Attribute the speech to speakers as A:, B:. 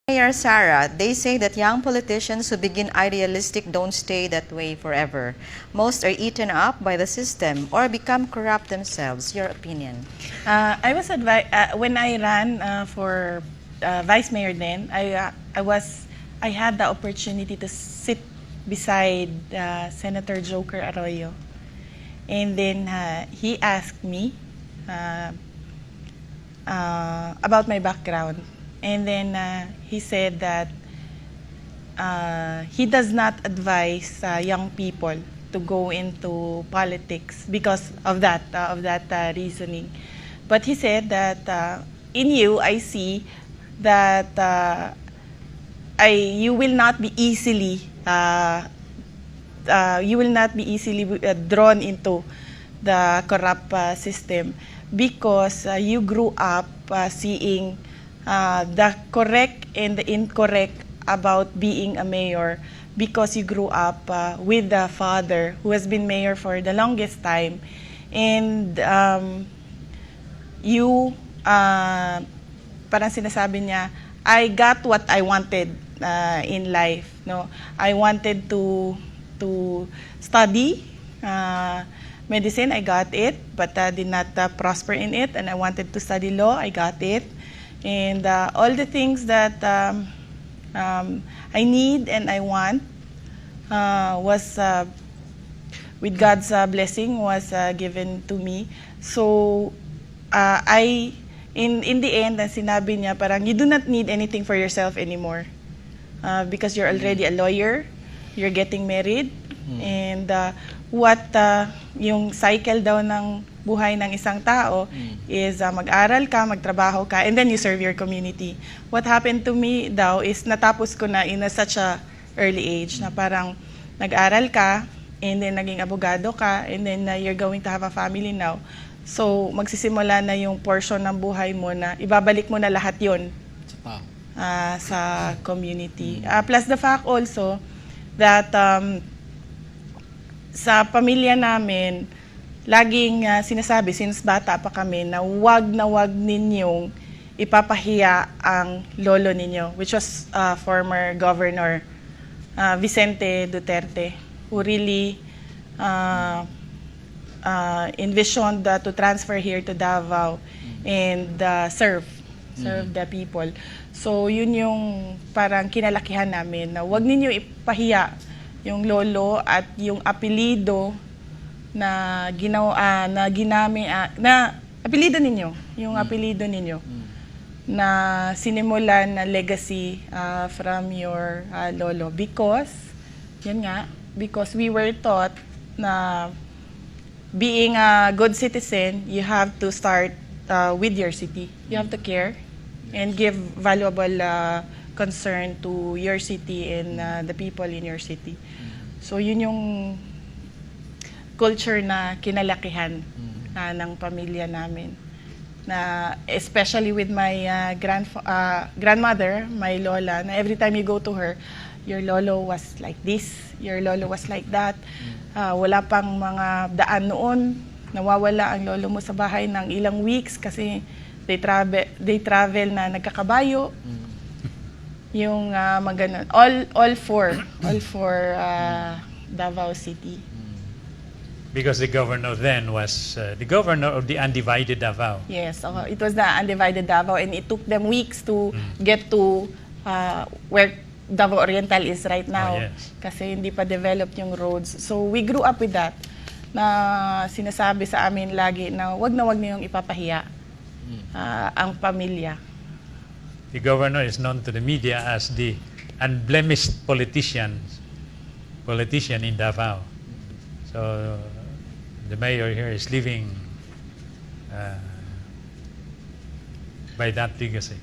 A: Mayor Sara, they say that young politicians who begin idealistic don't stay that way forever. Most are eaten up by the system or become corrupt themselves. Your opinion?
B: I was when I ran for vice mayor then, I had the opportunity to sit beside Senator Joker Arroyo. And then he asked me about my background. And then he said that he does not advise young people to go into politics because of that reasoning. But he said that in you, I see that you will not be easily drawn into the corrupt system because you grew up seeing the correct and the incorrect about being a mayor because you grew up with the father who has been mayor for the longest time, and you parang sinasabi niya, I got what I wanted in life, no? I wanted to study medicine. I got it, but did not prosper in it. And I wanted to study law. I got it. And all the things that I need and I want was, with God's blessing, was given to me. So in the end, sinabi niya, parang you do not need anything for yourself anymore because you're already a lawyer, you're getting married, and yung cycle daw ng buhay ng isang tao is mag-aral ka, magtrabaho ka, and then you serve your community. What happened to me daw is natapos ko na in such a early age na parang nag-aral ka, and then naging abogado ka, and then you're going to have a family now. So magsisimula na yung portion ng buhay mo na ibabalik mo na lahat yon sa community. Plus the fact also that sa pamilya namin, laging sinasabi since bata pa kami na wag ninyong ipapahiya ang lolo ninyo, which was former Governor Vicente Duterte, who really envisioned to transfer here to Davao and serve the people. So yun yung parang kinalakihan namin na wag ninyo ipahiya yung lolo at yung apelido na apelido ninyo, yung apelido ninyo na sinimulan na legacy from your lolo, because we were taught na being a good citizen, you have to start with your city. You have to care and give valuable concern to your city and the people in your city. So yun yung culture na kinalakihan ng pamilya namin. Na especially with my grandmother, my lola, na every time you go to her, your lolo was like this, your lolo was like that. Wala pang mga daan noon, nawawala ang lolo mo sa bahay ng ilang weeks kasi they travel na nagkakabayo. Yung maganon, all for Davao City.
C: Because the governor then was the governor of the undivided Davao.
B: Yes, it was the undivided Davao, and it took them weeks to get to where Davao Oriental is right now.
C: Oh, yes.
B: Kasi hindi pa developed yung roads. So we grew up with that, na sinasabi sa amin lagi na wag niyong ipapahiya ang pamilya.
C: The governor is known to the media as the unblemished politician in Davao. So the mayor here is living by that legacy.